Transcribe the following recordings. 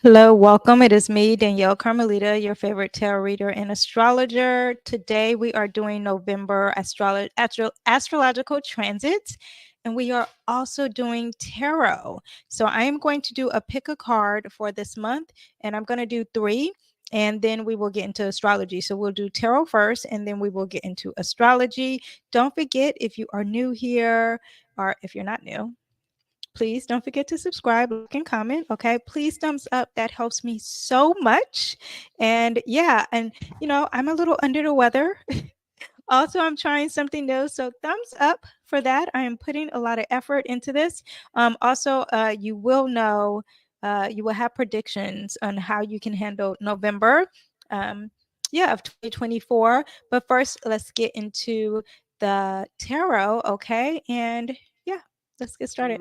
Hello, welcome. It is me, Danyell Carmelita, your favorite tarot reader and astrologer. Today we are doing November astrological transits, and we are also doing tarot. So I am going to do a pick a card for this month, and I'm going to do 3, and then we will get into astrology. So we'll do tarot first, and then we will get into astrology. Don't forget, if you are new here, or if you're not new, please don't forget to subscribe, like, and comment. Okay, please thumbs up. That helps me so much. And yeah, and I'm a little under the weather. Also, I'm trying something new, so thumbs up for that. I am putting a lot of effort into this. Also, you will know, you will have predictions on how you can handle November, yeah, of 2024. But first, let's get into the tarot. Okay, and yeah, let's get started.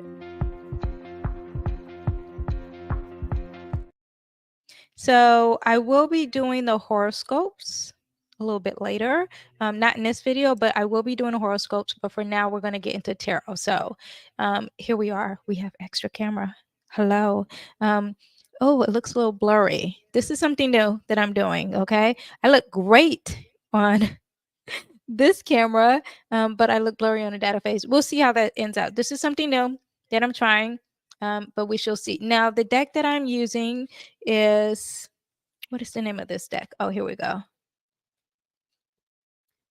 So I will be doing the horoscopes a little bit later. Not in this video, but I will be doing the horoscopes. But for now, we're going to get into tarot. So here we are. We have extra camera. Hello. Oh, it looks a little blurry. This is something new that I'm doing. Okay. I look great on this camera, but I look blurry on the data phase. We'll see how that ends out. This is something new that I'm trying, but we shall see. Now, the deck that I'm using is, what is the name of this deck? Oh, here we go.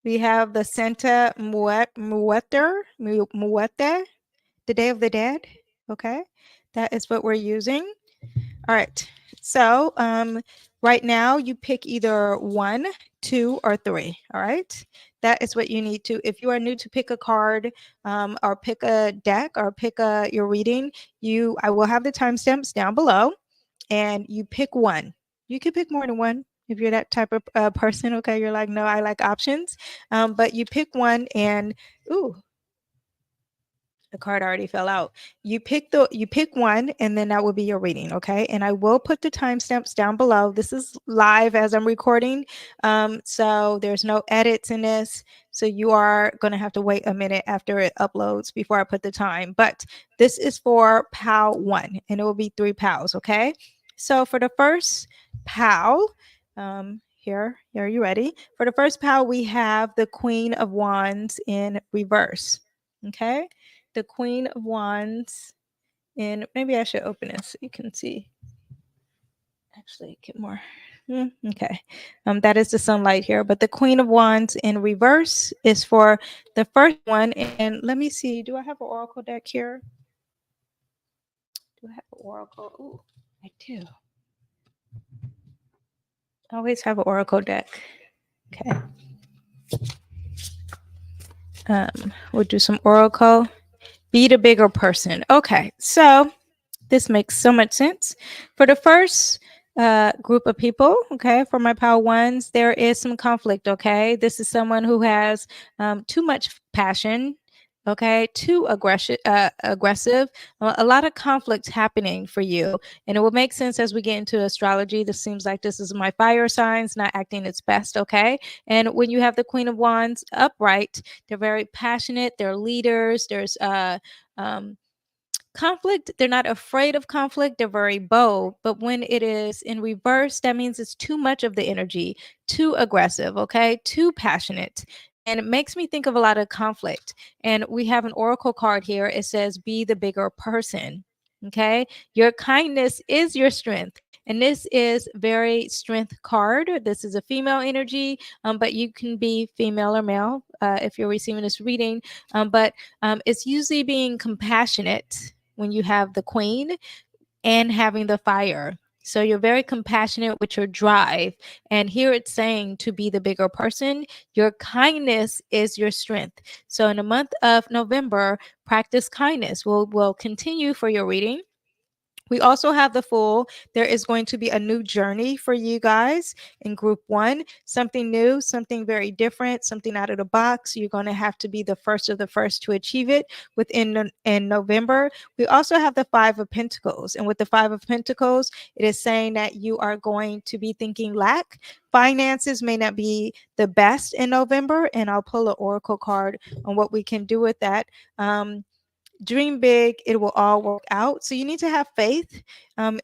We have the Santa Muerte, the Day of the Dead. Okay, that is what we're using. All right. So right now you pick either 1, 2, or 3. All right. That is what you need to. If you are new to pick a card, or pick a deck, or pick your reading, I will have the timestamps down below, and you pick 1. You can pick more than 1 if you're that type of person. Okay, you're like, no, I like options. But you pick 1, and ooh, the card already fell out. You pick 1, and then that will be your reading. Okay, and I will put the timestamps down below. This is live as I'm recording, so there's no edits in this, so you are going to have to wait a minute after it uploads before I put the time. But this is for pal 1, and it will be 3 pals. Okay, so for the first pal, here, are you ready? For the first pal, we have the Queen of Wands in reverse. Okay, the Queen of Wands, and maybe I should open it so you can see. Actually, get more. Okay, that is the sunlight here, but the Queen of Wands in reverse is for the first one. And let me see, do I have an oracle deck here? Do I have an oracle? Oh, I do. I always have an oracle deck. Okay. We'll do some oracle. Be the bigger person. Okay, so this makes so much sense. For the first group of people, okay, for my pal 1s, there is some conflict. Okay, this is someone who has too much passion. Okay, too aggressive. A lot of conflict happening for you, and it will make sense as we get into astrology. This seems like this is my fire signs not acting its best. Okay, and when you have the Queen of Wands upright, they're very passionate. They're leaders. There's conflict. They're not afraid of conflict. They're very bold. But when it is in reverse, that means it's too much of the energy, too aggressive, okay, too passionate. And it makes me think of a lot of conflict. And we have an oracle card here. It says, be the bigger person. Okay. Your kindness is your strength. And this is very strength card. This is a female energy, but you can be female or male if you're receiving this reading. But it's usually being compassionate when you have the Queen and having the fire. So you're very compassionate with your drive. And here it's saying to be the bigger person, your kindness is your strength. So in the month of November, practice kindness. We'll continue for your reading. We also have the Fool. There is going to be a new journey for you guys in group 1, something new, something very different, something out of the box. You're going to have to be the first of the first to achieve it in November. We also have the 5 of Pentacles, and with the 5 of Pentacles, it is saying that you are going to be thinking lack. Finances may not be the best in November, and I'll pull an oracle card on what we can do with that. dream big, it will all work out. So you need to have faith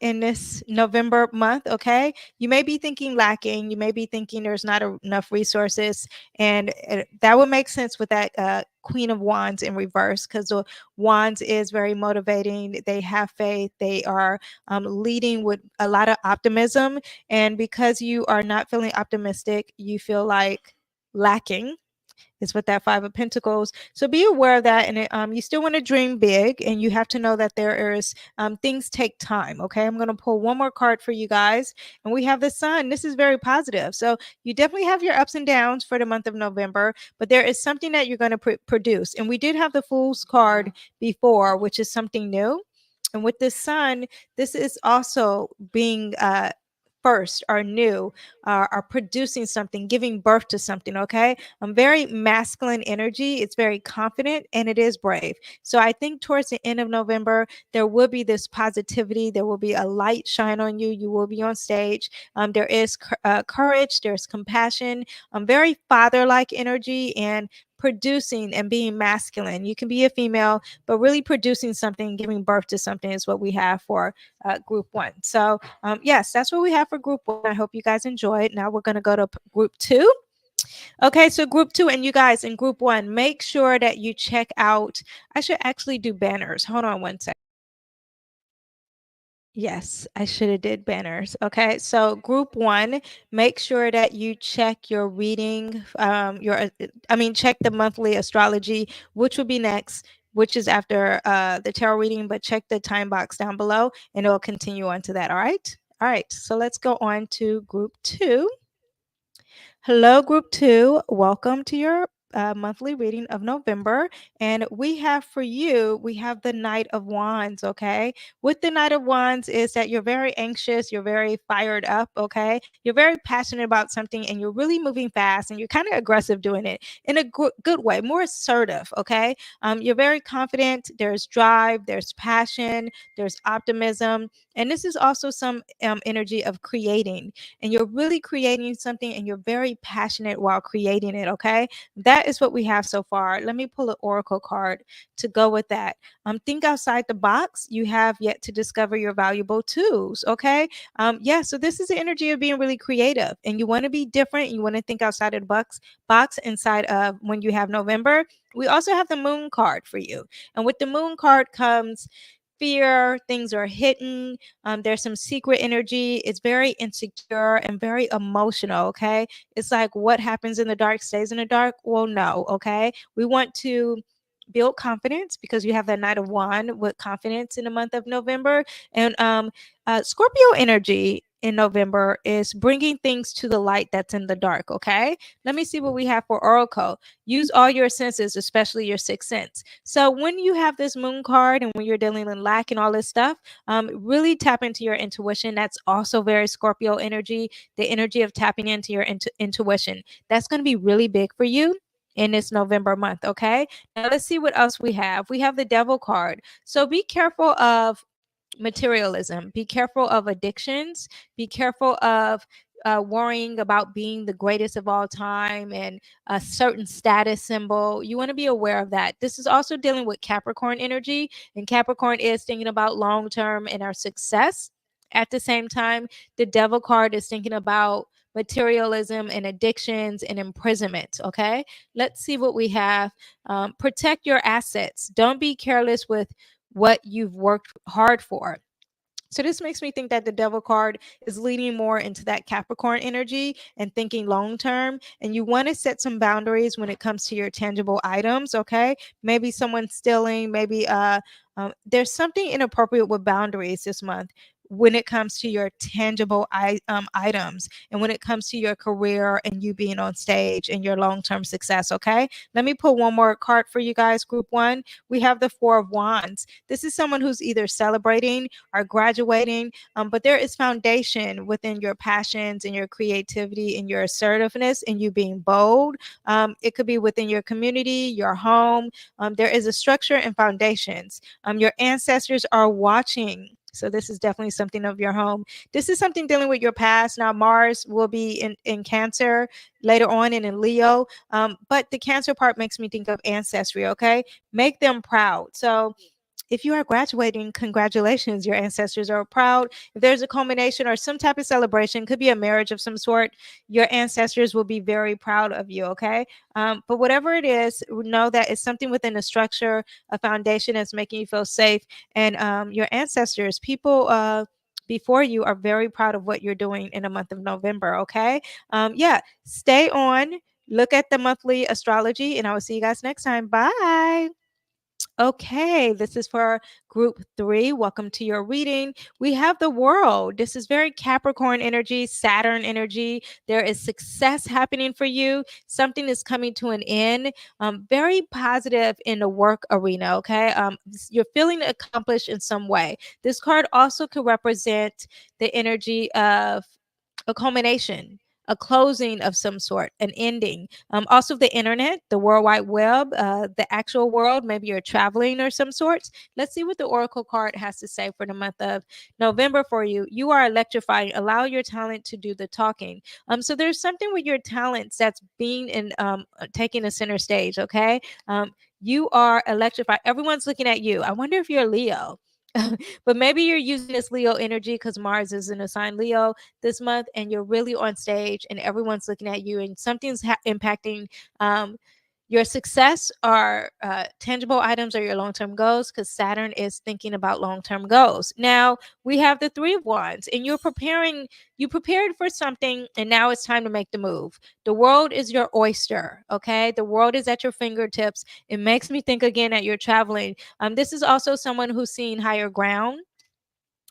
in this November month, okay? You may be thinking lacking, you may be thinking there's not enough resources, and that would make sense with that Queen of Wands in reverse, because the Wands is very motivating. They have faith, they are leading with a lot of optimism, and because you are not feeling optimistic, you feel like lacking is with that Five of Pentacles. So be aware of that. And you still want to dream big, and you have to know that there is things take time. Okay. I'm going to pull one more card for you guys. And we have the Sun. This is very positive. So you definitely have your ups and downs for the month of November, but there is something that you're going to produce. And we did have the Fool's card before, which is something new. And with the Sun, this is also being first, are new, are producing something, giving birth to something. Okay. Very masculine energy. It's very confident, and it is brave. So I think towards the end of November, there will be this positivity. There will be a light shine on you. You will be on stage. There is courage. There's compassion. Very father-like energy, and producing and being masculine. You can be a female, but really producing something, giving birth to something is what we have for group one. So yes, that's what we have for group one. I hope you guys enjoy it. Now we're going to go to group two. Okay, so group two, and you guys in group one, make sure that you check out. I should actually do banners. Hold on one second. Yes, I should have did banners. Okay, so group one, make sure that you check your reading. Check the monthly astrology, which will be next, which is after the tarot reading. But check the time box down below, and it'll continue on to that. All right. So let's go on to group two. Hello, group two. Welcome to your monthly reading of November. And we have for you, we have the Knight of Wands, okay? With the Knight of Wands is that you're very anxious, you're very fired up, okay? You're very passionate about something, and you're really moving fast, and you're kind of aggressive doing it in a good way, more assertive, okay? You're very confident, there's drive, there's passion, there's optimism. And this is also some energy of creating, and you're really creating something, and you're very passionate while creating it. Okay, that is what we have so far. Let me pull an oracle card to go with that. Think outside the box. You have yet to discover your valuable tools. Okay, yeah, so this is the energy of being really creative, and you want to be different. You want to think outside of the box inside of when you have November. We also have the Moon card for you, and with the Moon card comes fear. Things are hidden. There's some secret energy. It's very insecure and very emotional. Okay. It's like what happens in the dark stays in the dark. Well, no. Okay. We want to build confidence because you have that Knight of Wand with confidence in the month of November. And Scorpio energy in November is bringing things to the light that's in the dark. Okay. Let me see what we have for Oracle. Use all your senses, especially your sixth sense. So when you have this Moon card, and when you're dealing in lack and all this stuff, really tap into your intuition. That's also very Scorpio energy, the energy of tapping into your intuition. That's going to be really big for you in this November month. Okay. Now let's see what else we have. We have the Devil card. So be careful of materialism. Be careful of addictions. Be careful of worrying about being the greatest of all time and a certain status symbol. You want to be aware of that. This is also dealing with Capricorn energy, and Capricorn is thinking about long term and our success. At the same time, the Devil card is thinking about materialism and addictions and imprisonment. Okay, let's see what we have. Protect your assets. Don't be careless with what you've worked hard for. So this makes me think that the Devil card is leading more into that Capricorn energy and thinking long term. And you want to set some boundaries when it comes to your tangible items. Okay, maybe someone's stealing. Maybe there's something inappropriate with boundaries this month when it comes to your tangible items, and when it comes to your career and you being on stage and your long-term success. Okay, let me pull one more card for you guys. Group one, we have the Four of Wands. This is someone who's either celebrating or graduating, but there is foundation within your passions and your creativity and your assertiveness and you being bold. It could be within your community, your home. There is a structure and foundations. Your ancestors are watching So this is definitely something of your home. This is something dealing with your past. Now Mars will be in Cancer later on and in Leo. But the Cancer part makes me think of ancestry, okay? Make them proud. So if you are graduating, congratulations, your ancestors are proud. If there's a culmination or some type of celebration, could be a marriage of some sort, your ancestors will be very proud of you, okay? But whatever it is, know that it's something within a structure, a foundation that's making you feel safe. And your ancestors, people before you, are very proud of what you're doing in the month of November, okay? Yeah, stay on, look at the monthly astrology, and I will see you guys next time. Bye. Okay, this is for group 3. Welcome to your reading. We have the world. This is very Capricorn energy, Saturn energy. There is success happening for you. Something is coming to an end. Very positive in the work arena, okay? You're feeling accomplished in some way. This card also could represent the energy of a culmination, a closing of some sort, an ending. Also, the internet, the World Wide Web, the actual world. Maybe you're traveling or some sorts. Let's see what the Oracle card has to say for the month of November for you. You are electrifying. Allow your talent to do the talking. So there's something with your talents that's being in taking a center stage. Okay. You are electrified. Everyone's looking at you. I wonder if you're a Leo. But maybe you're using this Leo energy because Mars is in a sign Leo this month, and you're really on stage and everyone's looking at you, and something's impacting your success or tangible items or your long-term goals, because Saturn is thinking about long-term goals. Now we have the Three of Wands, and you prepared for something, and now it's time to make the move. The world is your oyster, okay? The world is at your fingertips. It makes me think again that you're traveling. This is also someone who's seeing higher ground.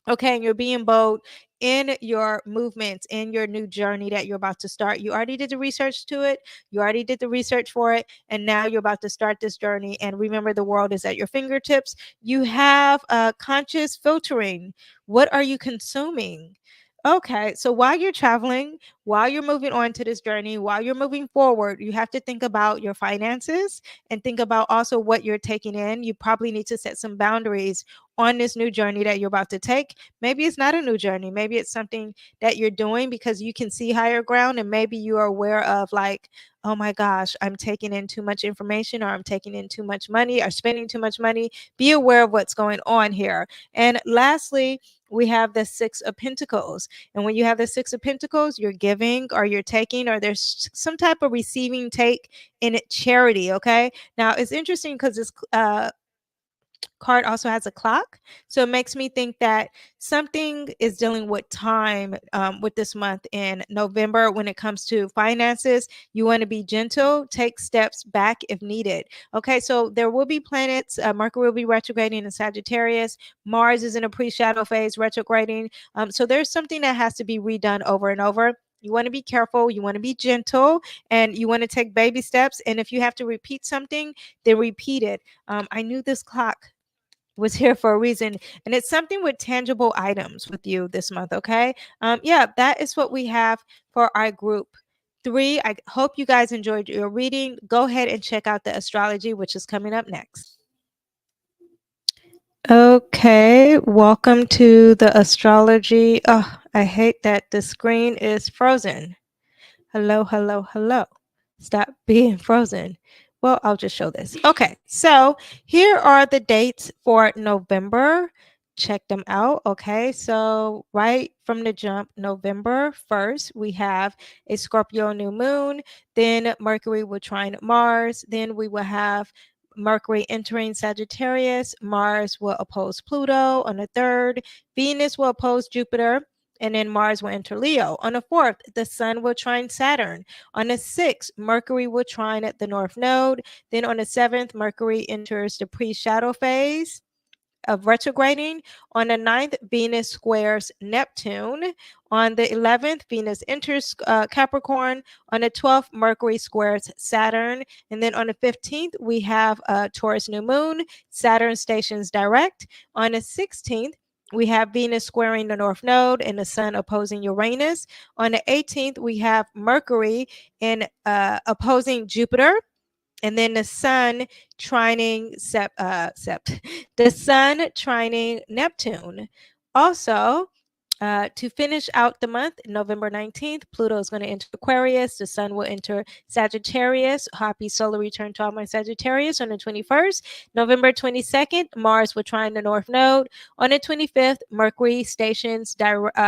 Okay, and you're being bold in your movements, in your new journey that you're about to start. You already did the research to it, you already did the research for it, and now you're about to start this journey. And remember, the world is at your fingertips. You have conscious filtering. What are you consuming? Okay, so while you're traveling, while you're moving on to this journey, while you're moving forward, you have to think about your finances and think about also what you're taking in. You probably need to set some boundaries on this new journey that you're about to take. Maybe it's not a new journey. Maybe it's something that you're doing because you can see higher ground, and maybe you are aware of, like, oh my gosh, I'm taking in too much information, or I'm taking in too much money, or spending too much money. Be aware of what's going on here. And lastly, we have the Six of Pentacles. And when you have the Six of Pentacles, you're giving or you're taking, or there's some type of receiving, take in it, charity. Okay. Now it's interesting because this card also has a clock, so it makes me think that something is dealing with time with this month in November. When it comes to finances, you want to be gentle, take steps back if needed. Okay, so there will be planets. Mercury will be retrograding in Sagittarius. Mars is in a pre-shadow phase, retrograding. So there's something that has to be redone over and over. You want to be careful, you want to be gentle, and you want to take baby steps. And if you have to repeat something, then repeat it. I knew this clock was here for a reason, and it's something with tangible items with you this month. Okay, yeah, that is what we have for our group 3. I hope you guys enjoyed your reading. Go ahead and check out the astrology, which is coming up next. Okay, welcome to the astrology. Oh, I hate that the screen is frozen. Hello, hello, hello. Stop being frozen. Well, I'll just show this. Okay, so here are the dates for November. Check them out. Okay, so right from the jump, November 1st, we have a Scorpio new moon. Then Mercury will trine Mars. Then we will have Mercury entering Sagittarius. Mars will oppose Pluto on the 3rd. Venus will oppose Jupiter, and then Mars will enter Leo. On the 4th, the Sun will trine Saturn. On the 6th, Mercury will trine at the North Node. Then on the 7th, Mercury enters the pre-shadow phase of retrograding. On the 9th, Venus squares Neptune. On the 11th, Venus enters Capricorn. On the 12th, Mercury squares Saturn. And then on the 15th, we have Taurus new moon. Saturn stations direct. On the 16th, we have Venus squaring the North Node and the Sun opposing Uranus. On the 18th, we have Mercury in opposing Jupiter, and then the Sun trining the Sun trining Neptune. Also, to finish out the month, November 19th, Pluto is going to enter Aquarius. The Sun will enter Sagittarius. Happy solar return to all my Sagittarius on the 21st. November 22nd, Mars will trine the North Node. On the 25th, Mercury stations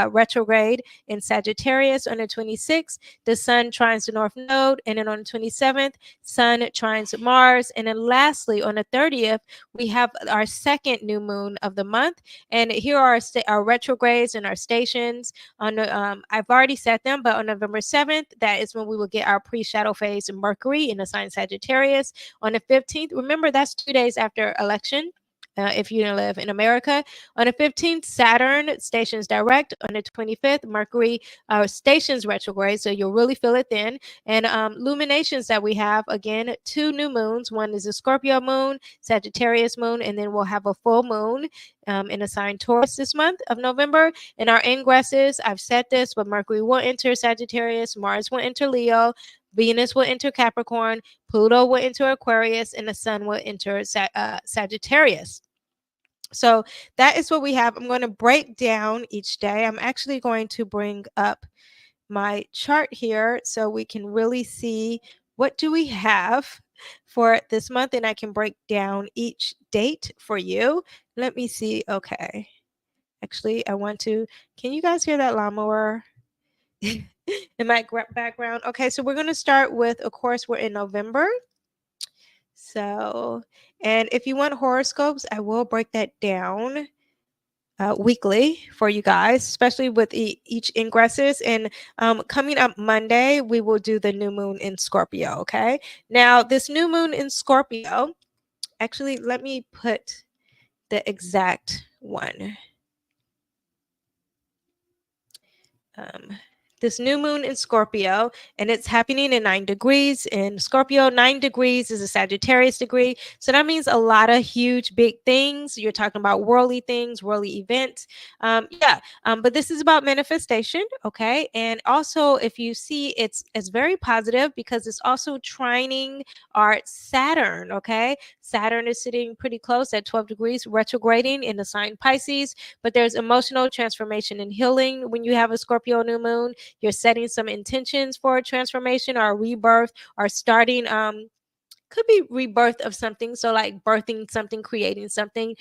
retrograde in Sagittarius. On the 26th, the Sun trines the North Node. And then on the 27th, Sun trines Mars. And then lastly, on the 30th, we have our second new moon of the month. And here are our retrogrades and our stations. On the, I've already set them, but on November 7th, that is when we will get our pre-shadow phase in Mercury in the sign Sagittarius. On the 15th, remember that's 2 days after election. If you live in America. On the 15th, Saturn stations direct. On the 25th, Mercury stations retrograde, so you'll really feel it then. And luminations that we have, again, 2 new moons. One is a Scorpio moon, Sagittarius moon, and then we'll have a full moon in a sign Taurus this month of November. And our ingresses, I've said this, but Mercury will enter Sagittarius, Mars will enter Leo, Venus will enter Capricorn, Pluto will enter Aquarius, and the Sun will enter Sagittarius. So that is what we have. I'm going to break down each day. I'm actually going to bring up my chart here so we can really see what do we have for this month, and I can break down each date for you. Let me see. Okay. Actually, I want to, can you guys hear that lawnmower in my background? Okay, so we're going to start with, of course, we're in November. So, and if you want horoscopes, I will break that down weekly for you guys, especially with each ingresses. And coming up Monday, we will do the new moon in Scorpio. Okay. Now, this new moon in Scorpio, actually, let me put the exact one. This new moon in Scorpio, and it's happening in 9 degrees in Scorpio. 9 degrees is a Sagittarius degree. So that means a lot of huge, big things. You're talking about worldly things, worldly events. But this is about manifestation. Okay. And also, if you see, it's very positive because it's also trining our Saturn. Okay. Saturn is sitting pretty close at 12 degrees, retrograding in the sign Pisces. But there's emotional transformation and healing when you have a Scorpio new moon. You're setting some intentions for a transformation or a rebirth, or starting could be rebirth of something, so like birthing something, creating something,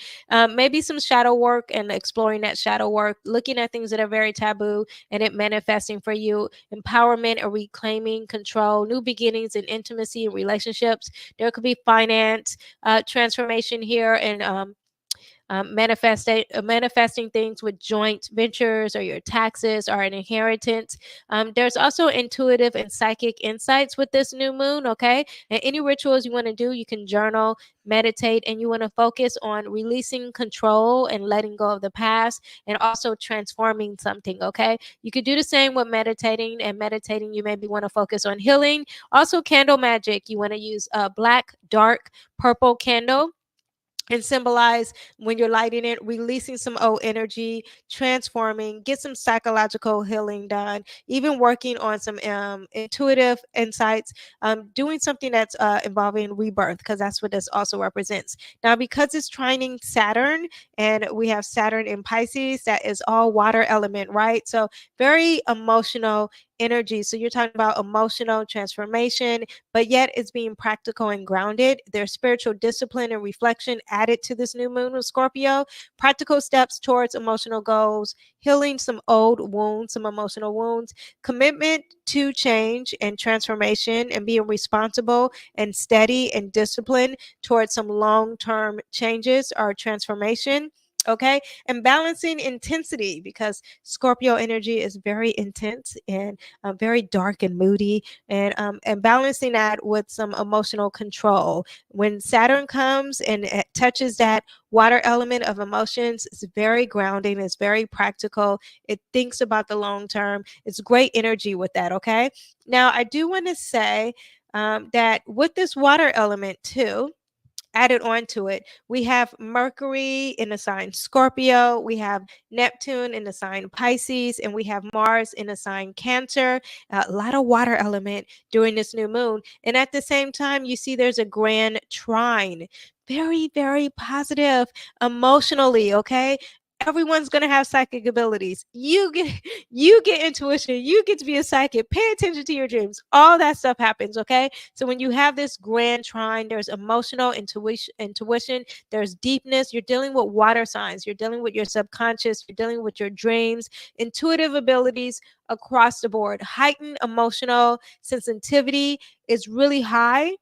maybe some shadow work and exploring that shadow work, looking at things that are very taboo and it manifesting for you, empowerment or reclaiming control, new beginnings in intimacy and relationships. There could be finance transformation here, and manifesting things with joint ventures or your taxes or an inheritance. There's also intuitive and psychic insights with this new moon, okay? And any rituals you want to do, you can journal, meditate, and you want to focus on releasing control and letting go of the past and also transforming something, okay? You could do the same with meditating, and meditating, you maybe want to focus on healing. Also, candle magic, you want to use a black, dark, purple candle and symbolize when you're lighting it, releasing some old energy, transforming, get some psychological healing done, even working on some intuitive insights, doing something that's involving rebirth, because that's what this also represents. Now, because it's trining Saturn, and we have Saturn in Pisces, that is all water element, right? So very emotional energy. So you're talking about emotional transformation, but yet it's being practical and grounded. There's spiritual discipline and reflection added to this new moon with Scorpio, practical steps towards emotional goals, healing some old wounds, some emotional wounds, commitment to change and transformation, and being responsible and steady and disciplined towards some long-term changes or transformation. Okay, and balancing intensity, because Scorpio energy is very intense and very dark and moody, and balancing that with some emotional control. When Saturn comes and it touches that water element of emotions, it's very grounding, it's very practical, it thinks about the long term. It's great energy with that. Okay, now I do want to say that with this water element too, added onto it, we have Mercury in the sign Scorpio, we have Neptune in the sign Pisces, and we have Mars in the sign Cancer. A lot of water element during this new moon. And at the same time, you see there's a grand trine. Very, very positive emotionally, okay? Everyone's going to have psychic abilities. You get intuition. You get to be a psychic. Pay attention to your dreams. All that stuff happens, okay? So when you have this grand trine, there's emotional intuition, there's deepness. You're dealing with water signs. You're dealing with your subconscious. You're dealing with your dreams, intuitive abilities across the board. Heightened emotional sensitivity is really high.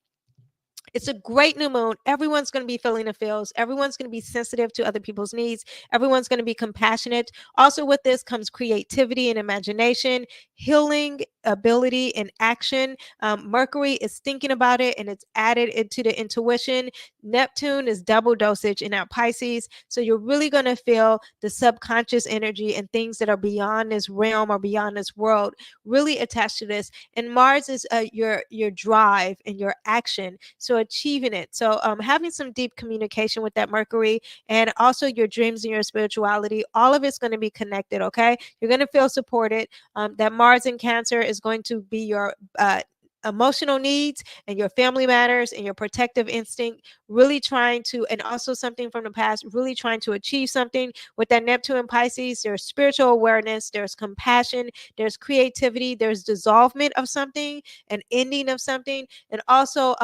It's a great new moon. Everyone's going to be feeling the feels. Everyone's going to be sensitive to other people's needs. Everyone's going to be compassionate. Also, with this comes creativity and imagination, healing ability and action. Mercury is thinking about it and it's added into the intuition. Neptune is double dosage in our Pisces. So you're really going to feel the subconscious energy and things that are beyond this realm or beyond this world really attached to this. And Mars is your drive and your action. So achieving it. So having some deep communication with that Mercury, and also your dreams and your spirituality, all of it's going to be connected. Okay, you're going to feel supported. That Mars in Cancer is going to be your emotional needs and your family matters and your protective instinct, really trying to, and also something from the past, really trying to achieve something. With that Neptune and Pisces, there's spiritual awareness, there's compassion, there's creativity, there's dissolvement of something, an ending of something, and also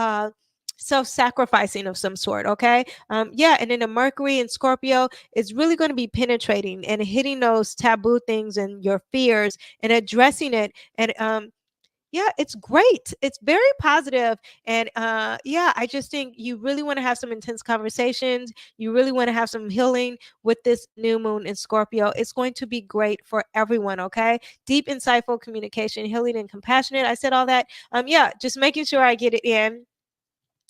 self-sacrificing of some sort. Okay, yeah. And then the Mercury in Scorpio is really going to be penetrating and hitting those taboo things and your fears and addressing it. And yeah, it's great. It's very positive. And yeah, I just think you really want to have some intense conversations. You really want to have some healing with this new moon in Scorpio. It's going to be great for everyone. Okay, deep, insightful communication, healing, and compassionate. I said all that. Yeah, just making sure I get it in.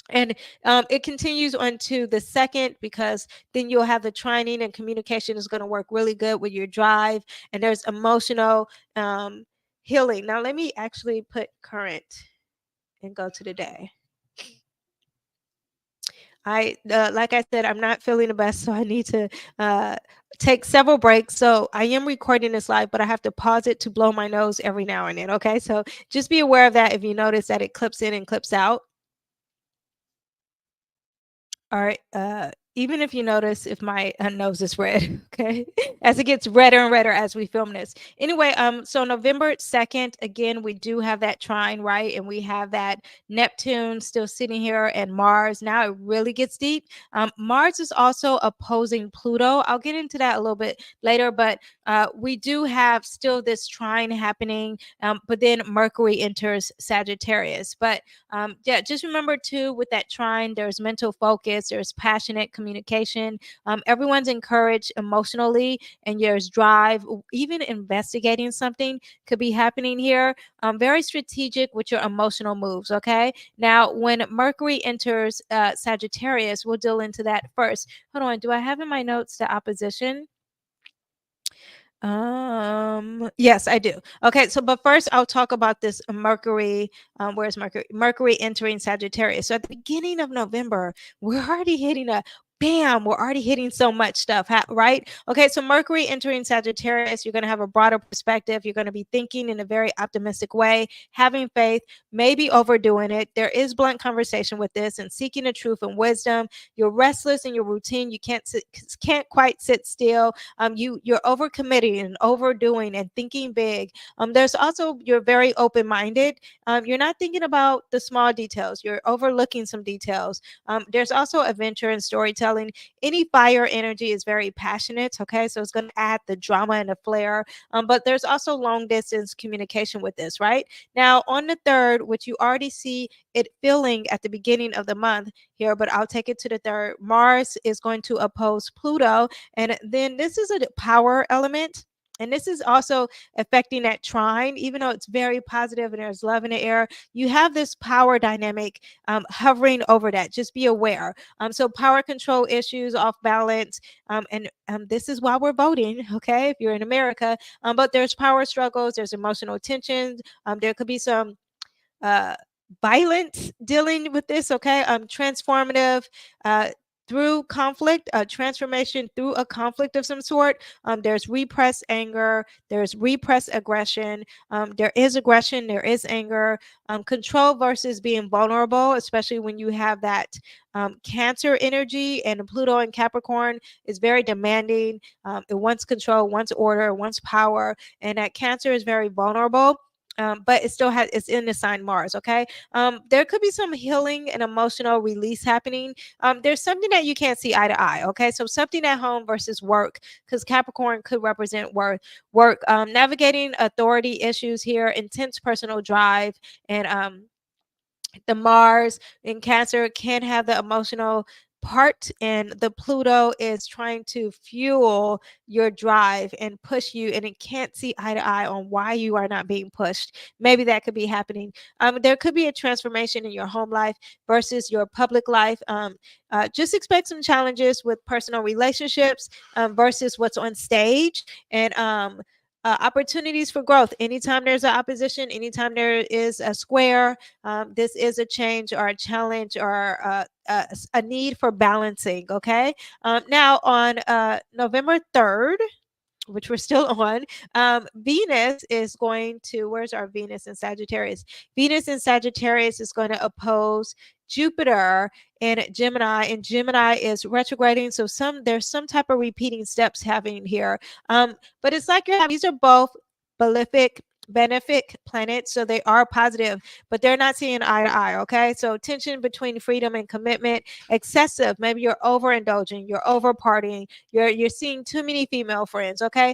And it continues on to the second, because then you'll have the trining, and communication is going to work really good with your drive. And there's emotional healing. Now, let me actually put current and go to the day. Like I said, I'm not feeling the best, so I need to take several breaks. So I am recording this live, but I have to pause it to blow my nose every now and then. Okay, so just be aware of that if you notice that it clips in and clips out. All right. Even if you notice if my nose is red, okay, as it gets redder and redder as we film this. Anyway, so November 2nd, again, we do have that trine, right? And we have that Neptune still sitting here, and Mars. Now it really gets deep. Mars is also opposing Pluto. I'll get into that a little bit later, but we do have still this trine happening. But then Mercury enters Sagittarius. But yeah, just remember too, with that trine, there's mental focus, there's passionate communication. Everyone's encouraged emotionally, and there's drive. Even investigating something could be happening here. Very strategic with your emotional moves. Okay. Now, when Mercury enters Sagittarius, we'll deal into that first. Hold on. Do I have in my notes the opposition? Yes, I do. Okay, so but first I'll talk about this Mercury. Where's Mercury? Mercury entering Sagittarius. So at the beginning of November, we're already hitting a bam, we're already hitting so much stuff, right? Okay, so Mercury entering Sagittarius, you're going to have a broader perspective. You're going to be thinking in a very optimistic way, having faith, maybe overdoing it. There is blunt conversation with this, and seeking the truth and wisdom. You're restless in your routine. You can't quite sit still. You're overcommitting and overdoing and thinking big. There's also, you're very open-minded. You're not thinking about the small details. You're overlooking some details. There's also adventure and storytelling. Any fire energy is very passionate. Okay, so it's going to add the drama and the flair. But there's also long distance communication with this, right? Now on the third, which you already see it feeling at the beginning of the month here, but I'll take it to the third. Mars is going to oppose Pluto, and then this is a power element. And this is also affecting that trine, even though it's very positive and there's love in the air. You have this power dynamic hovering over that. Just be aware. So power control issues, off balance, and this is why we're voting. Okay, if you're in America, but there's power struggles, there's emotional tensions. There could be some uh, violence dealing with this. Okay, transformative. through conflict, a transformation through a conflict of some sort. There's repressed anger, there's repressed aggression, there is aggression, there is anger, control versus being vulnerable, especially when you have that Cancer energy, and Pluto and Capricorn is very demanding. It wants control, wants order, wants power, and that Cancer is very vulnerable. But it still has, it's in the sign Mars. Okay. There could be some healing and emotional release happening. There's something that you can't see eye to eye. Okay. So something at home versus work, because Capricorn could represent work, navigating authority issues here, intense personal drive, and the Mars in Cancer can have the emotional part, and the Pluto is trying to fuel your drive and push you, and it can't see eye to eye on why you are not being pushed. Maybe that could be happening. There could be a transformation in your home life versus your public life. Just expect some challenges with personal relationships versus what's on stage, and opportunities for growth. Anytime there's an opposition, anytime there is a square, this is a change or a challenge or a need for balancing. Okay. Now on November 3rd, which we're still on, Venus is going to, where's our Venus in Sagittarius? Venus in Sagittarius is going to oppose Jupiter in Gemini, and Gemini is retrograding. So there's some type of repeating steps happening here. But it's like you're having, these are both prolific benefic planets, so they are positive, but they're not seeing eye to eye. Okay. So tension between freedom and commitment, excessive, maybe you're overindulging, you're over partying, you're seeing too many female friends. Okay.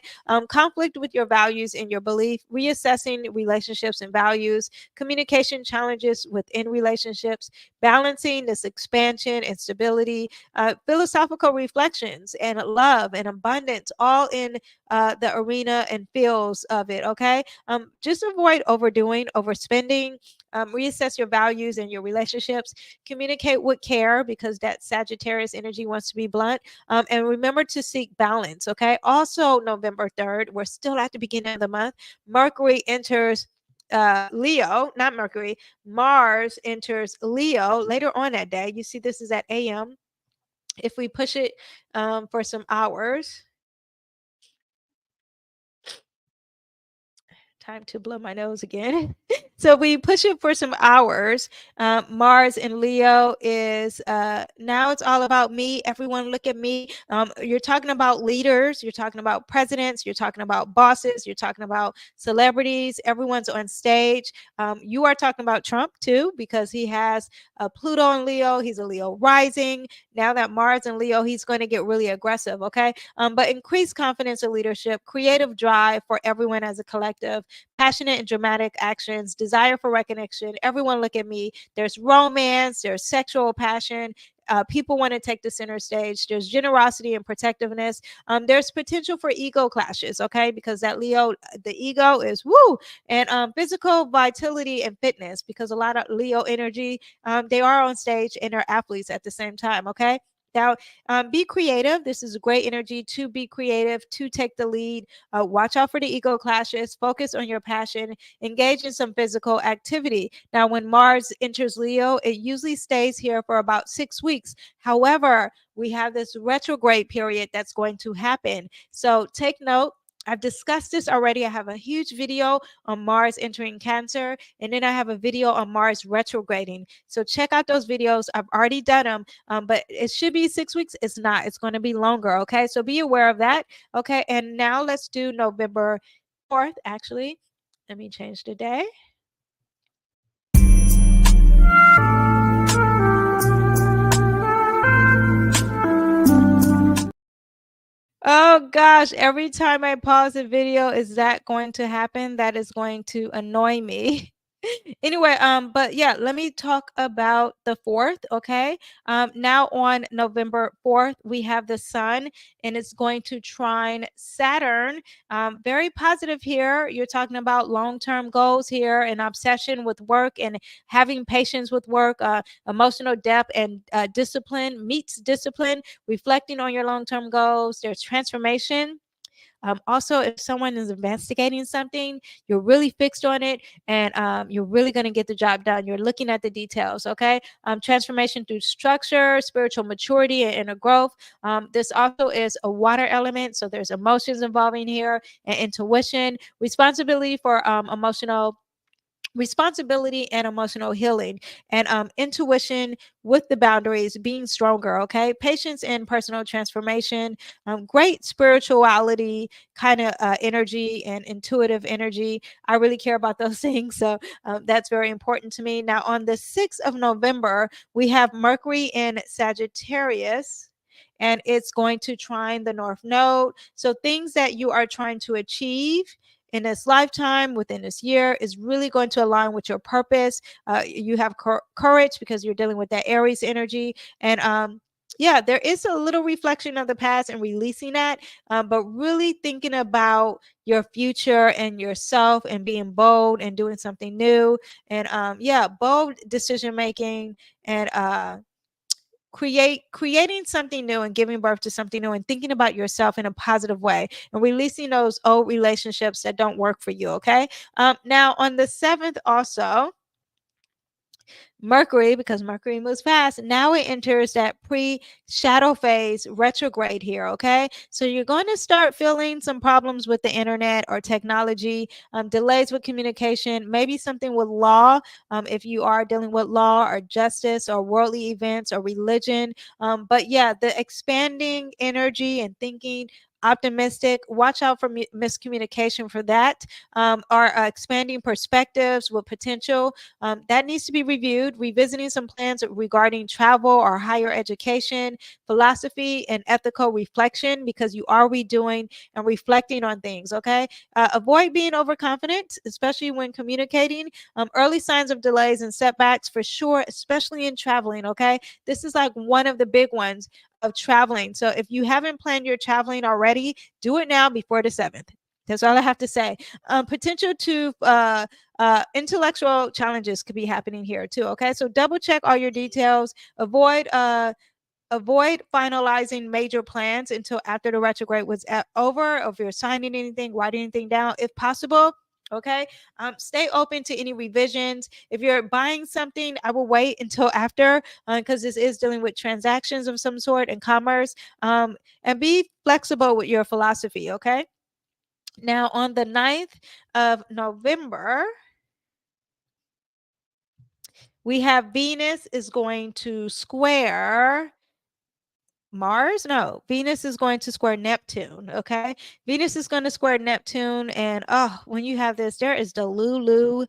Conflict with your values and your belief, reassessing relationships and values, communication challenges within relationships, balancing this expansion and stability, philosophical reflections and love and abundance, all in the arena and fields of it. Okay. Just avoid overdoing, overspending, reassess your values and your relationships, communicate with care, because that Sagittarius energy wants to be blunt, and remember to seek balance. Okay. Also, November 3rd, we're still at the beginning of the month. Mercury enters Leo, not Mercury, Mars enters Leo later on that day. You see, this is at AM. If we push it for some hours, time to blow my nose again. So we push it for some hours. Mars in Leo is now it's all about me. Everyone look at me. You're talking about leaders, you're talking about presidents, you're talking about bosses, you're talking about celebrities. Everyone's on stage. You are talking about Trump too, because he has Pluto in Leo. He's a Leo rising. Now that Mars in Leo, he's going to get really aggressive. Okay. But increased confidence in leadership, creative drive for everyone as a collective, passionate and dramatic actions, desire for recognition. Everyone look at me. There's romance, there's sexual passion. People want to take the center stage. There's generosity and protectiveness. There's potential for ego clashes, okay? Because that Leo, the ego is woo, and physical vitality and fitness, because a lot of Leo energy, they are on stage and are athletes at the same time, okay? Now, be creative. This is a great energy to be creative, to take the lead. Watch out for the ego clashes. Focus on your passion. Engage in some physical activity. Now, when Mars enters Leo, it usually stays here for about 6 weeks. However, we have this retrograde period that's going to happen. So take note. I've discussed this already. I have a huge video on Mars entering Cancer, and then I have a video on Mars retrograding. So check out those videos. I've already done them, but it should be 6 weeks. It's not. It's going to be longer. Okay. So be aware of that. Okay. And now let's do November 4th, actually. Let me change the day. Oh gosh, every time I pause a video, is that going to happen? That is going to annoy me. Anyway, but yeah, let me talk about the 4th. Okay. Now on November 4th, we have the sun, and it's going to trine Saturn. Very positive here. You're talking about long-term goals here, and obsession with work, and having patience with work, emotional depth, and discipline meets discipline, reflecting on your long-term goals. There's transformation. Also, if someone is investigating something, you're really fixed on it, and you're really going to get the job done. You're looking at the details, okay? Transformation through structure, spiritual maturity, and inner growth. This also is a water element, so there's emotions involving here, and intuition, responsibility for responsibility and emotional healing, and intuition with the boundaries being stronger, okay? Patience and personal transformation, great spirituality kind of energy and intuitive energy. I really care about those things, so that's very important to me. Now on the 6th of November, we have Mercury in Sagittarius, and it's going to trine the North Node. So things that you are trying to achieve in this lifetime, within this year, is really going to align with your purpose. You have courage because you're dealing with that Aries energy. And yeah, there is a little reflection of the past and releasing that, but really thinking about your future and yourself and being bold and doing something new. And yeah, bold decision making, and creating something new and giving birth to something new, and thinking about yourself in a positive way, and releasing those old relationships that don't work for you, okay? Now on the 7th also, Mercury, because Mercury moves fast, now it enters that pre-shadow phase retrograde here, okay? So you're going to start feeling some problems with the internet or technology, delays with communication, maybe something with law, if you are dealing with law or justice or worldly events or religion. But yeah, the expanding energy and thinking, optimistic, watch out for miscommunication for that, or expanding perspectives with potential, that needs to be reviewed, revisiting some plans regarding travel or higher education, philosophy, and ethical reflection, because you are redoing and reflecting on things, okay? Avoid being overconfident, especially when communicating. Early signs of delays and setbacks for sure, especially in traveling, okay? This is like one of the big ones of traveling. So if you haven't planned your traveling already, do it now before the 7th. That's all I have to say. Potential to intellectual challenges could be happening here too, okay? So double check all your details. Avoid finalizing major plans until after the retrograde was over. If you're signing anything, writing anything down if possible, okay? Stay open to any revisions. If you're buying something, I will wait until after, because this is dealing with transactions of some sort and commerce. And be flexible with your philosophy, okay? Now on the 9th of November, we have Venus is going to square Mars? No, Venus is going to square Neptune. Okay. Venus is going to square Neptune. And when you have this, there is Delulu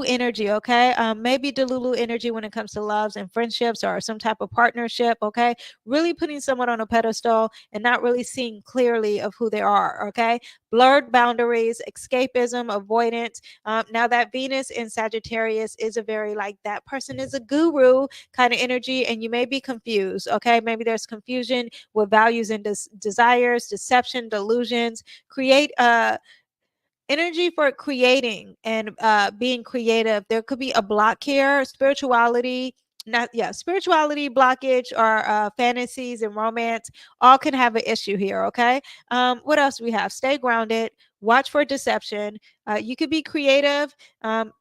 energy. Okay. Maybe Delulu energy when it comes to loves and friendships or some type of partnership. Okay. Really putting someone on a pedestal and not really seeing clearly of who they are. Okay. Blurred boundaries, escapism, avoidance. Now that Venus in Sagittarius is a very like that person is a guru kind of energy, and you may be confused. Okay. Maybe there's confusion with values and desires, deception, delusions. Create energy for creating and being creative. There could be a block here. Spirituality, not yeah, spirituality blockage, or fantasies and romance all can have an issue here. Okay. What else we have? Stay grounded. Watch for deception. You could be creative.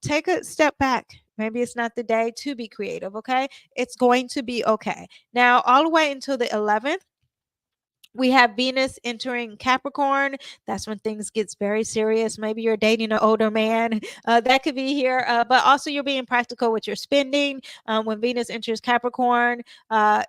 Take a step back. Maybe it's not the day to be creative. Okay. It's going to be okay. Now all the way until the 11th, we have Venus entering Capricorn. That's when things gets very serious. Maybe you're dating an older man. That could be here. But also you're being practical with your spending. When Venus enters Capricorn,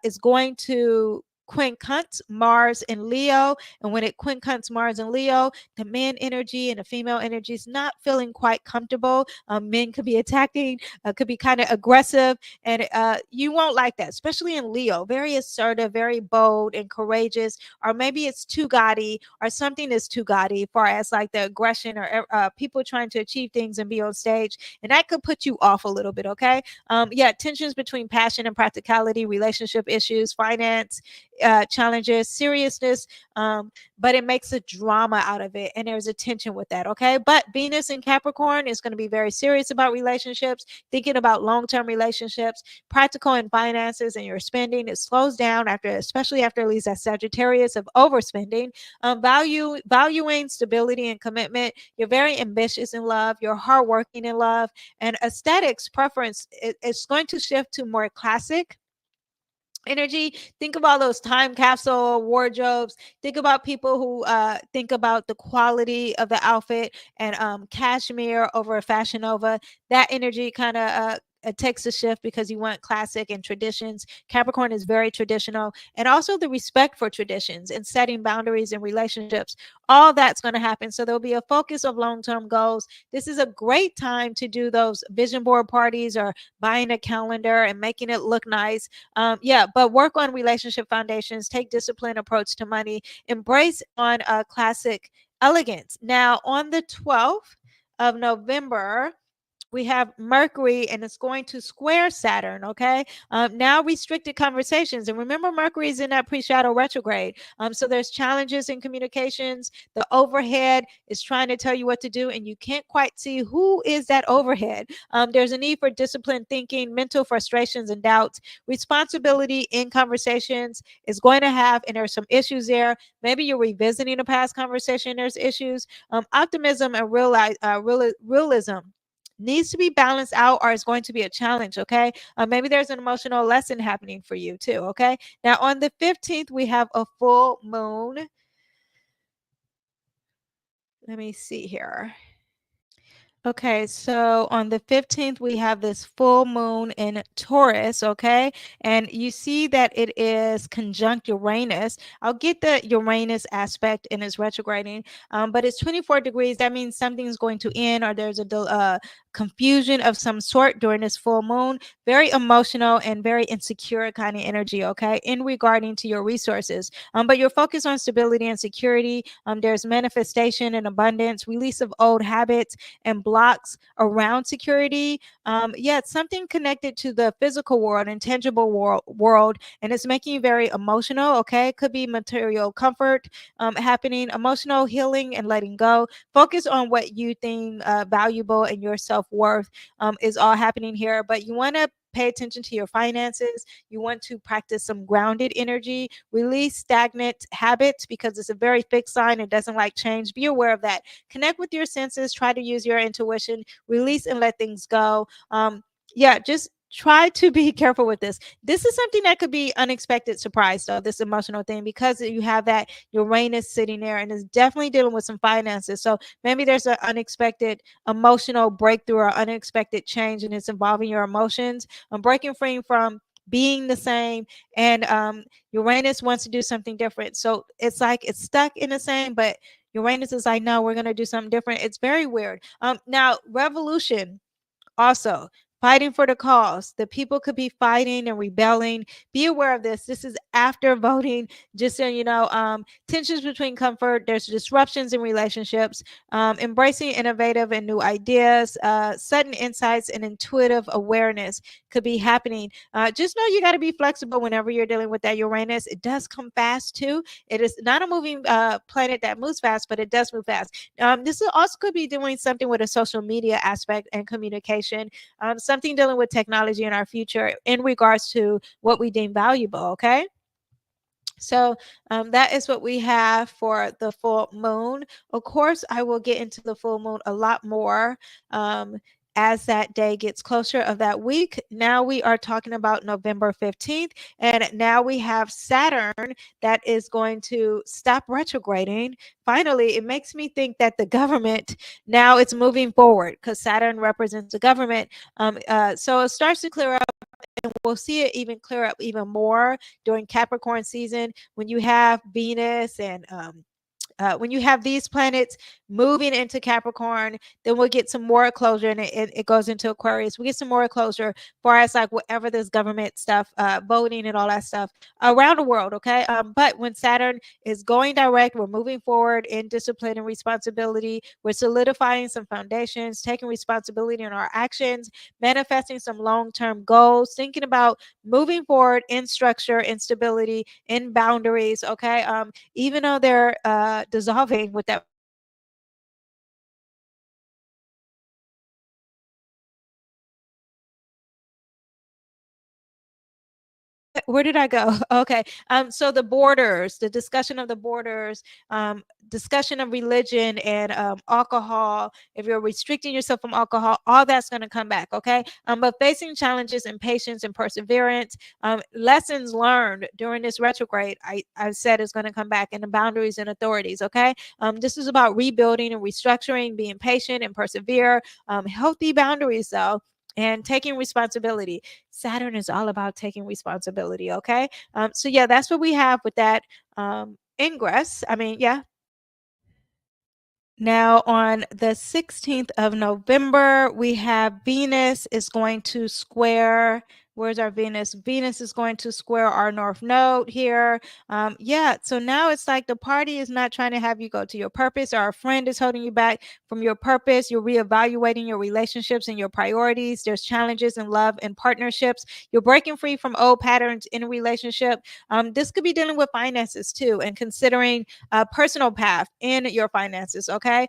is going to quincunx Mars and Leo. And when it quincunx Mars and Leo, the man energy and the female energy is not feeling quite comfortable. Men could be attacking, could be kind of aggressive, and you won't like that, especially in Leo. Very assertive, very bold and courageous, or maybe it's too gaudy, or something is too gaudy, far as like the aggression, or people trying to achieve things and be on stage, and that could put you off a little bit. Okay. Yeah, tensions between passion and practicality, relationship issues, finance, challenges, seriousness, but it makes a drama out of it, and there's a tension with that. Okay, but Venus in Capricorn is going to be very serious about relationships, thinking about long-term relationships, practical in finances, and your spending. It slows down after, especially after at least that Sagittarius of overspending. Valuing stability and commitment. You're very ambitious in love. You're hardworking in love, and aesthetics preference is going to shift to more classic energy. Think about those time capsule wardrobes. Think about people who think about the quality of the outfit and cashmere over a Fashion Nova. That energy kind of it takes a shift because you want classic and traditions. Capricorn is very traditional, and also the respect for traditions and setting boundaries in relationships. All that's going to happen. So there'll be a focus of long-term goals. This is a great time to do those vision board parties or buying a calendar and making it look nice. Yeah, but work on relationship foundations, take disciplined approach to money, embrace on classic elegance. Now, on the 12th of November, we have Mercury, and it's going to square Saturn. Okay. Now restricted conversations. And remember, Mercury is in that pre-shadow retrograde. So there's challenges in communications. The overhead is trying to tell you what to do, and you can't quite see who is that overhead. There's a need for disciplined thinking, mental frustrations and doubts. Responsibility in conversations is going to have, and there's some issues there. Maybe you're revisiting a past conversation. There's issues. Optimism and realism needs to be balanced out, or it's going to be a challenge. Okay. Maybe there's an emotional lesson happening for you too. Okay. Now on the 15th, we have a full moon. Let me see here. Okay, so on the 15th, we have this full moon in Taurus, okay? And you see that it is conjunct Uranus. I'll get the Uranus aspect in its retrograding, but it's 24 degrees. That means something's going to end, or there's a confusion of some sort during this full moon. Very emotional and very insecure kind of energy, okay, in regarding to your resources. But you're focused on stability and security. There's manifestation and abundance, release of old habits and blocks around security. Yeah, it's something connected to the physical world and tangible world, and it's making you very emotional. Okay, it could be material comfort happening, emotional healing and letting go. Focus on what you think valuable, and your self-worth is all happening here. But you want to pay attention to your finances. You want to practice some grounded energy, release stagnant habits because it's a very fixed sign. It doesn't like change. Be aware of that. Connect with your senses. Try to use your intuition. Release and let things go. Yeah, just try to be careful with this. This is something that could be unexpected surprise, though, this emotional thing, because you have that Uranus sitting there, and it's definitely dealing with some finances. So maybe there's an unexpected emotional breakthrough or unexpected change, and it's involving your emotions. I'm breaking free from being the same, and Uranus wants to do something different. So it's like it's stuck in the same, but Uranus is like, no, we're going to do something different. It's very weird. Now, revolution also, fighting for the cause. The people could be fighting and rebelling. Be aware of this. This is after voting. Just so you know, tensions between comfort. There's disruptions in relationships. Embracing innovative and new ideas. Sudden insights and intuitive awareness could be happening. Just know you got to be flexible whenever you're dealing with that Uranus. It does come fast too. It is not a moving planet that moves fast, but it does move fast. This also could be doing something with a social media aspect and communication, something dealing with technology in our future in regards to what we deem valuable. Okay. So that is what we have for the full moon. Of course, I will get into the full moon a lot more as that day gets closer of that week. Now we are talking about November 15th, and now we have Saturn that is going to stop retrograding. Finally, it makes me think that the government now it's moving forward because Saturn represents the government. So it starts to clear up, and we'll see it even clear up even more during Capricorn season when you have Venus and When you have these planets moving into Capricorn, then we'll get some more closure, and it goes into Aquarius. We get some more closure for us, like whatever this government stuff, voting and all that stuff around the world. Okay. But when Saturn is going direct, we're moving forward in discipline and responsibility. We're solidifying some foundations, taking responsibility in our actions, manifesting some long-term goals, thinking about moving forward in structure, in stability, in boundaries. Okay. Even though they're dissolving with that, where did I go? Okay. So the borders, the discussion of the borders, discussion of religion and alcohol. If you're restricting yourself from alcohol, all that's going to come back. Okay. But facing challenges and patience and perseverance, lessons learned during this retrograde, I said is going to come back, and the boundaries and authorities. Okay. This is about rebuilding and restructuring, being patient and persevere. Healthy boundaries, though, and taking responsibility. Saturn is all about taking responsibility. Okay. So yeah, that's what we have with that ingress. I mean, yeah. Now, on the 16th of November, we have Venus is going to square. Where's our Venus? Venus is going to square our North Node here. Yeah, so now it's like the party is not trying to have you go to your purpose, or a friend is holding you back from your purpose. You're reevaluating your relationships and your priorities. There's challenges in love and partnerships. You're breaking free from old patterns in a relationship. This could be dealing with finances too, and considering a personal path in your finances. Okay.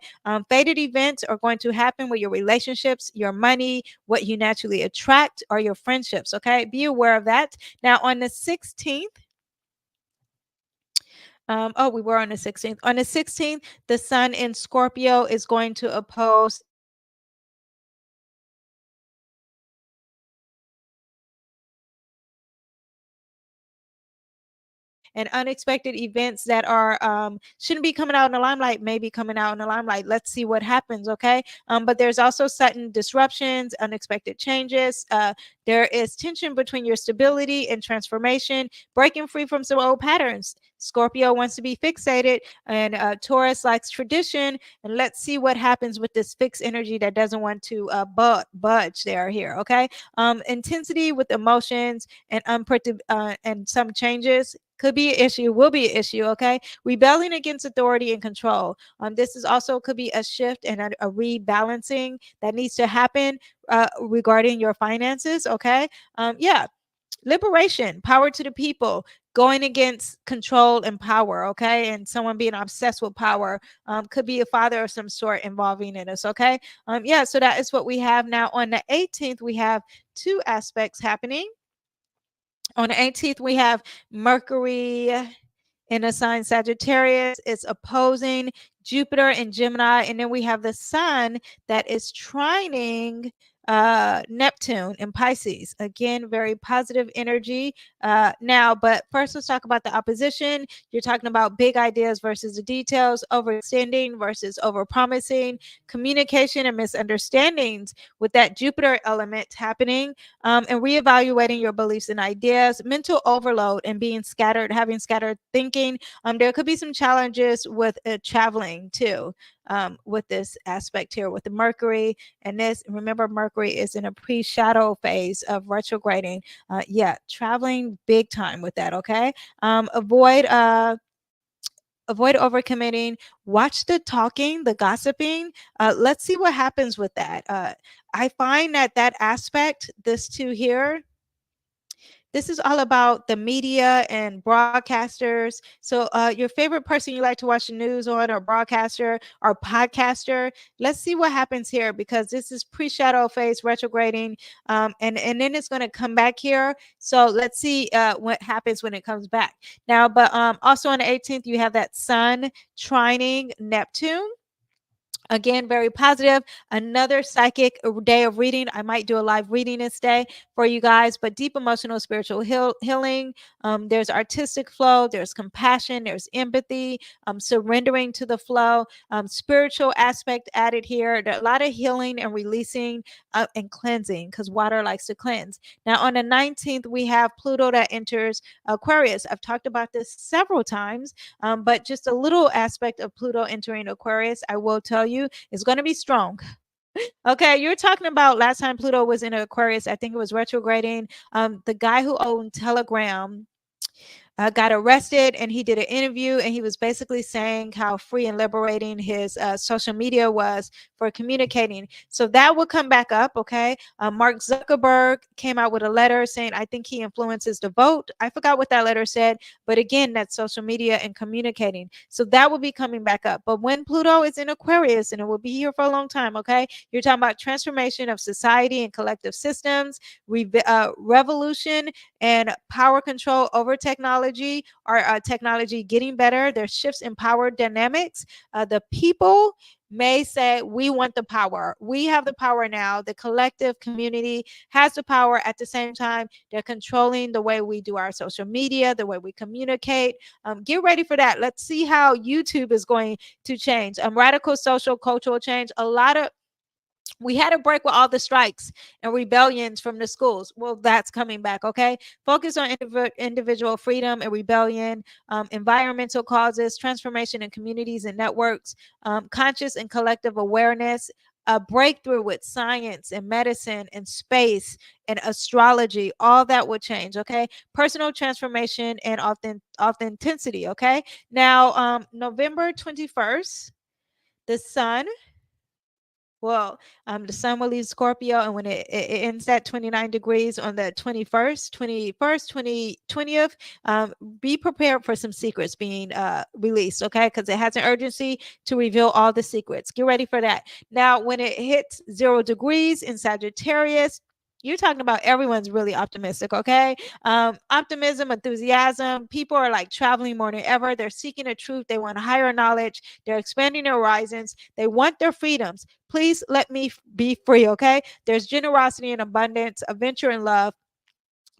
Fated events are going to happen with your relationships, your money, what you naturally attract, or your friendships. Okay. Be aware of that. Now, on the 16th, oh, we were on the 16th. On the 16th, the sun in Scorpio is going to oppose and unexpected events that are shouldn't be coming out in the limelight, may be coming out in the limelight. Let's see what happens. Okay. But there's also sudden disruptions, unexpected changes. There is tension between your stability and transformation, breaking free from some old patterns. Scorpio wants to be fixated, and Taurus likes tradition. And let's see what happens with this fixed energy that doesn't want to budge there here. Okay. Intensity with emotions and and some changes could be an issue, will be an issue. Okay. Rebelling against authority and control. This is also could be a shift and a rebalancing that needs to happen regarding your finances. Okay. Yeah. Liberation, power to the people, going against control and power. Okay. And someone being obsessed with power, could be a father of some sort involving in us. Okay. Yeah. So that is what we have now. On the 18th, we have two aspects happening. On the 18th, we have Mercury in a sign Sagittarius. It's opposing Jupiter in Gemini. And then we have the sun that is trining Neptune in Pisces. Again, very positive energy. Now, but first let's talk about the opposition. You're talking about big ideas versus the details, overextending versus overpromising, communication and misunderstandings with that Jupiter element happening, and reevaluating your beliefs and ideas, mental overload and being scattered, having scattered thinking. There could be some challenges with traveling too, with this aspect here with the Mercury. And this, remember, Mercury is in a pre-shadow phase of retrograding. Yeah, traveling big time with that. Okay. Avoid overcommitting. Watch the talking, the gossiping. Let's see what happens with that. I find that that aspect, this two here, this is all about the media and broadcasters. So, your favorite person you like to watch the news on, or broadcaster or podcaster, let's see what happens here, because this is pre-shadow phase retrograding, and then it's going to come back here. So let's see what happens when it comes back. Now, but also on the 18th, you have that sun trining Neptune. Again, very positive. Another psychic day of reading. I might do a live reading this day for you guys, but deep emotional, spiritual healing. There's artistic flow, there's compassion, there's empathy, surrendering to the flow, spiritual aspect added here. There are a lot of healing and releasing and cleansing because water likes to cleanse. Now, on the 19th, we have Pluto that enters Aquarius. I've talked about this several times, but just a little aspect of Pluto entering Aquarius, I will tell you, is going to be strong. Okay, you're talking about last time Pluto was in Aquarius, I think it was retrograding. The guy who owned Telegram got arrested, and he did an interview, and he was basically saying how free and liberating his social media was for communicating. So that will come back up. Okay, Mark Zuckerberg came out with a letter saying, I think he influences the vote. I forgot what that letter said, but again, that's social media and communicating. So that will be coming back up. But when Pluto is in Aquarius, and it will be here for a long time, okay, you're talking about transformation of society and collective systems, revolution and power control over technology, or technology getting better. There's shifts in power dynamics. The people may say, we want the power. We have the power now. The collective community has the power. At the same time, they're controlling the way we do our social media, the way we communicate. Get ready for that. Let's see how YouTube is going to change. Radical social cultural change. We had a break with all the strikes and rebellions from the schools. Well, that's coming back. Okay, focus on individual freedom and rebellion, environmental causes, transformation in communities and networks, conscious and collective awareness, a breakthrough with science and medicine and space and astrology. All that will change. Okay, personal transformation and authenticity. Okay, now November 21st, the sun, well, the sun will leave Scorpio, and when it ends at 29 degrees on the 20th, be prepared for some secrets being released, okay? Because it has an urgency to reveal all the secrets. Get ready for that. Now, when it hits 0 degrees in Sagittarius, you're talking about everyone's really optimistic, okay? Optimism, enthusiasm. People are like traveling more than ever. They're seeking the truth. They want higher knowledge. They're expanding their horizons. They want their freedoms. Please let me be free, okay? There's generosity and abundance, adventure and love.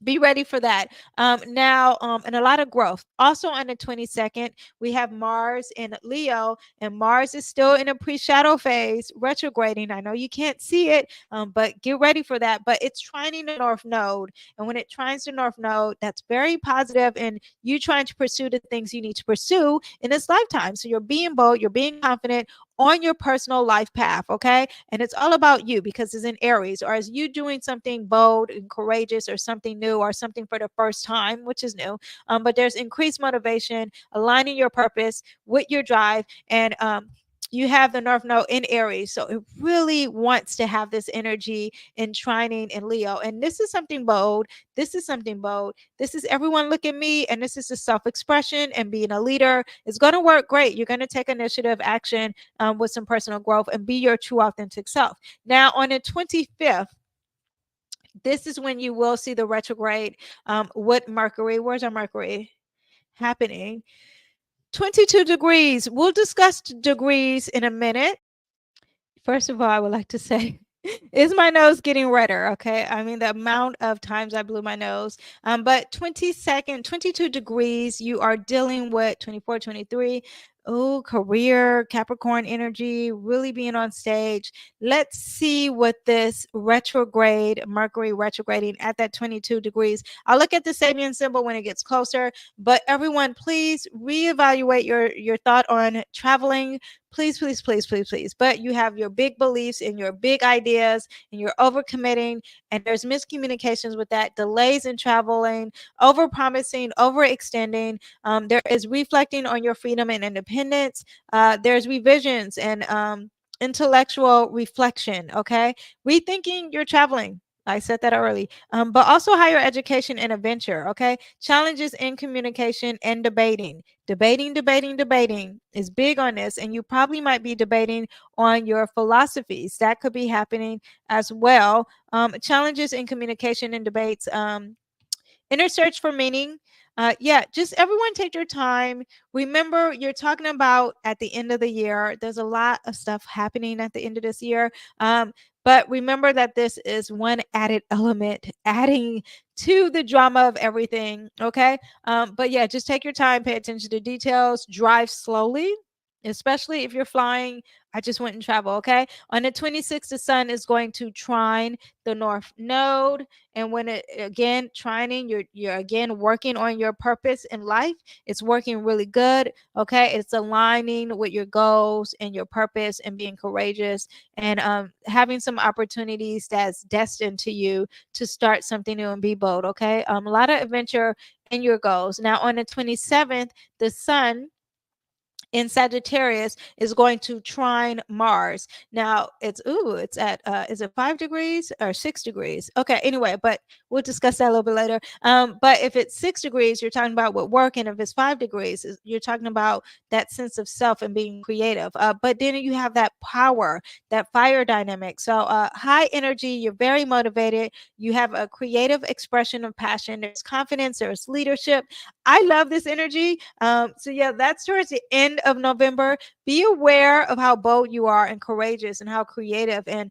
Be ready for that. Now, and a lot of growth. Also on the 22nd, we have Mars in Leo, and Mars is still in a pre-shadow phase, retrograding. I know you can't see it, but get ready for that. But it's trining the North Node, and when it trines the North Node, that's very positive in you trying to pursue the things you need to pursue in this lifetime. So you're being bold, you're being confident on your personal life path, okay? And it's all about you because it's in Aries, or as you doing something bold and courageous, or something new, or something for the first time, which is new. But there's increased motivation, aligning your purpose with your drive, and you have the North Node in Aries, so it really wants to have this energy in trining in Leo. And this is something bold. This is something bold. This is everyone look at me, and this is the self-expression and being a leader. It's going to work great. You're going to take initiative, action with some personal growth, and be your true authentic self. Now, on the 25th, this is when you will see the retrograde with Mercury. Where's our Mercury happening? 22 degrees. We'll discuss degrees in a minute. First of all, I would like to say, is my nose getting redder? Okay. I mean, the amount of times I blew my nose. But 22 degrees, you are dealing with 24, 23. Oh, career, Capricorn energy, really being on stage. Let's see what this retrograde, Mercury retrograding at that 22 degrees. I'll look at the Sabian symbol when it gets closer. But everyone, please reevaluate your thought on traveling. Please, please, please, please, please. But you have your big beliefs and your big ideas, and you're overcommitting, and there's miscommunications with that, delays in traveling, overpromising, overextending. There is reflecting on your freedom and independence. There's revisions and intellectual reflection. Okay, rethinking your traveling. I said that early. But also higher education and adventure. Okay, challenges in communication and debating. Debating is big on this, and you probably might be debating on your philosophies. That could be happening as well. Challenges in communication and debates. Inner search for meaning. Yeah, just everyone take your time. Remember, you're talking about at the end of the year. There's a lot of stuff happening at the end of this year. But remember that this is one added element adding to the drama of everything. Okay. But yeah, just take your time, pay attention to details, drive slowly, especially if you're flying. I just went and travel. Okay. On the 26th, the sun is going to trine the north node, and when it again trining, you're again working on your purpose in life. It's working really good. Okay, it's aligning with your goals and your purpose and being courageous, and having some opportunities that's destined to you to start something new and be bold. Okay, a lot of adventure in your goals. Now on the 27th, the sun in Sagittarius is going to trine Mars. Now it's at is it 5 degrees or 6 degrees? Okay, anyway, but we'll discuss that a little bit later. But if it's 6 degrees, you're talking about what work, and if it's 5 degrees, you're talking about that sense of self and being creative. But then you have that power, that fire dynamic. So high energy, you're very motivated, you have a creative expression of passion, there's confidence, there's leadership. I love this energy. So yeah, that's towards the end of November. Be aware of how bold you are and courageous and how creative, and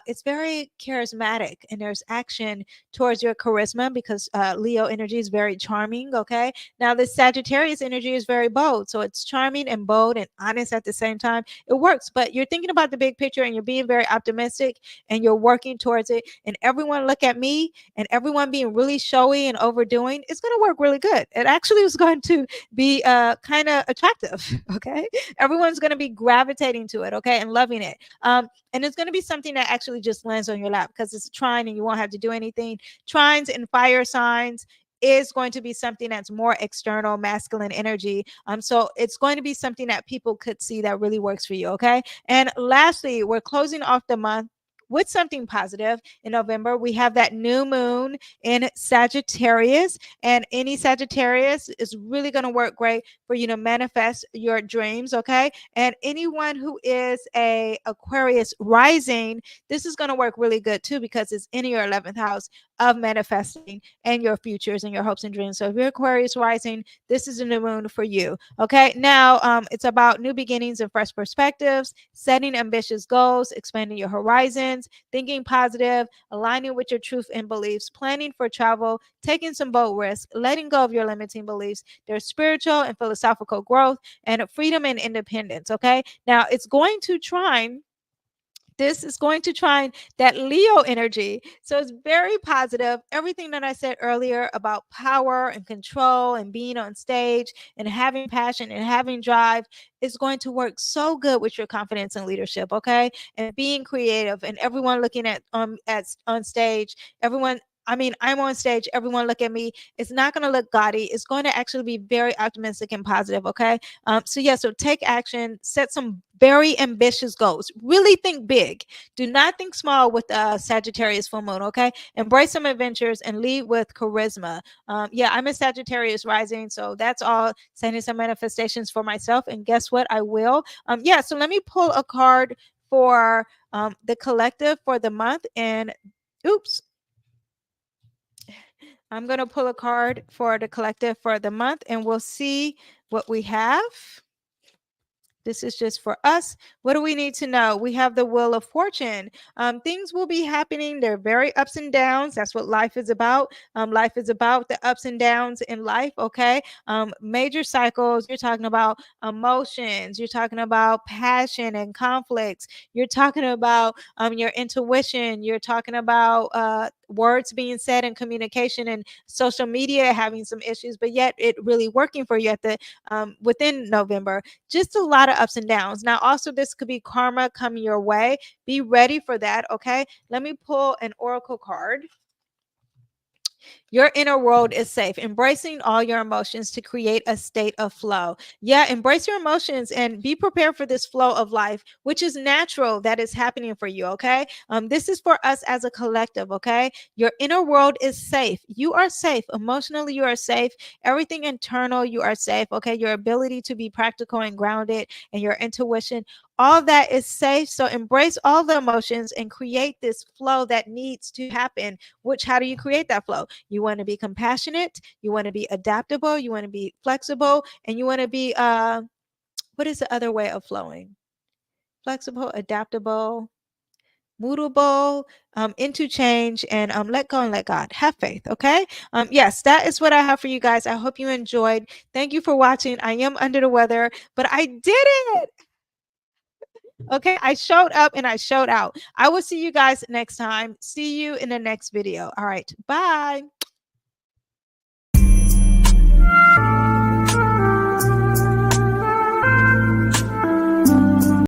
it's very charismatic. And there's action towards your charisma because Leo energy is very charming. Okay, now the Sagittarius energy is very bold, so it's charming and bold and honest at the same time. It works, but you're thinking about the big picture and you're being very optimistic and you're working towards it. And everyone look at me, and everyone being really showy and overdoing, it's going to work really good. It actually is going to be kind of attractive. Okay, everyone's going to be gravitating to it. Okay, and loving it. And it's going to be something that actually just lands on your lap because it's a trine and you won't have to do anything. Trines and fire signs is going to be something that's more external masculine energy. So it's going to be something that people could see that really works for you. Okay, and lastly, we're closing off the month with something positive. In November, we have that new moon in Sagittarius, and any Sagittarius is really going to work great for you to manifest your dreams. Okay, and anyone who is a Aquarius rising, this is going to work really good too because it's in your 11th house of manifesting and your futures and your hopes and dreams. So if you're Aquarius rising, this is a new moon for you. Okay, now it's about new beginnings and fresh perspectives, setting ambitious goals, expanding your horizons, thinking positive, aligning with your truth and beliefs, planning for travel, taking some bold risks, letting go of your limiting beliefs. There's spiritual and philosophical growth and freedom and independence. Okay, now it's going to trine, this is going to try that Leo energy. So it's very positive. Everything that I said earlier about power and control and being on stage and having passion and having drive is going to work so good with your confidence and leadership. Okay, and being creative and everyone looking at on stage, everyone. I mean, I'm on stage, everyone look at me. It's not going to look gaudy. It's going to actually be very optimistic and positive. Okay. So yeah, so take action, set some very ambitious goals. Really think big. Do not think small with Sagittarius full moon. Okay. Embrace some adventures and lead with charisma. Yeah, I'm a Sagittarius rising. So that's all sending some manifestations for myself. And guess what? I will. Yeah, so let me pull a card for the collective for the month. And oops, I'm going to pull a card for the collective for the month and we'll see what we have. This is just for us. What do we need to know? We have the Wheel of Fortune. Things will be happening. They're very ups and downs. That's what life is about. Life is about the ups and downs in life. Okay. Major cycles. You're talking about emotions. You're talking about passion and conflicts. You're talking about your intuition. You're talking about words being said in communication and social media having some issues, but yet it really working for you at the within November. Just a lot of ups and downs. Now, also, this could be karma coming your way. Be ready for that. Okay. Let me pull an oracle card. Your inner world is safe. Embracing all your emotions to create a state of flow. Yeah, embrace your emotions and be prepared for this flow of life, which is natural that is happening for you. Okay. This is for us as a collective. Okay. Your inner world is safe. You are safe. Emotionally, you are safe. Everything internal, you are safe. Okay. Your ability to be practical and grounded and your intuition, All that is safe. So embrace all the emotions and create this flow that needs to happen. Which, how do you create that flow? You want to be compassionate, you want to be adaptable, you want to be flexible, and you want to be what is the other way of flowing? Flexible, adaptable, mutable, into change, and let go and let God. Have faith. Okay. Yes, that is what I have for you guys. I hope you enjoyed. Thank you for watching. I am under the weather, but I did it. Okay, I showed up and I showed out. I will see you guys next time. See you in the next video. All right, bye.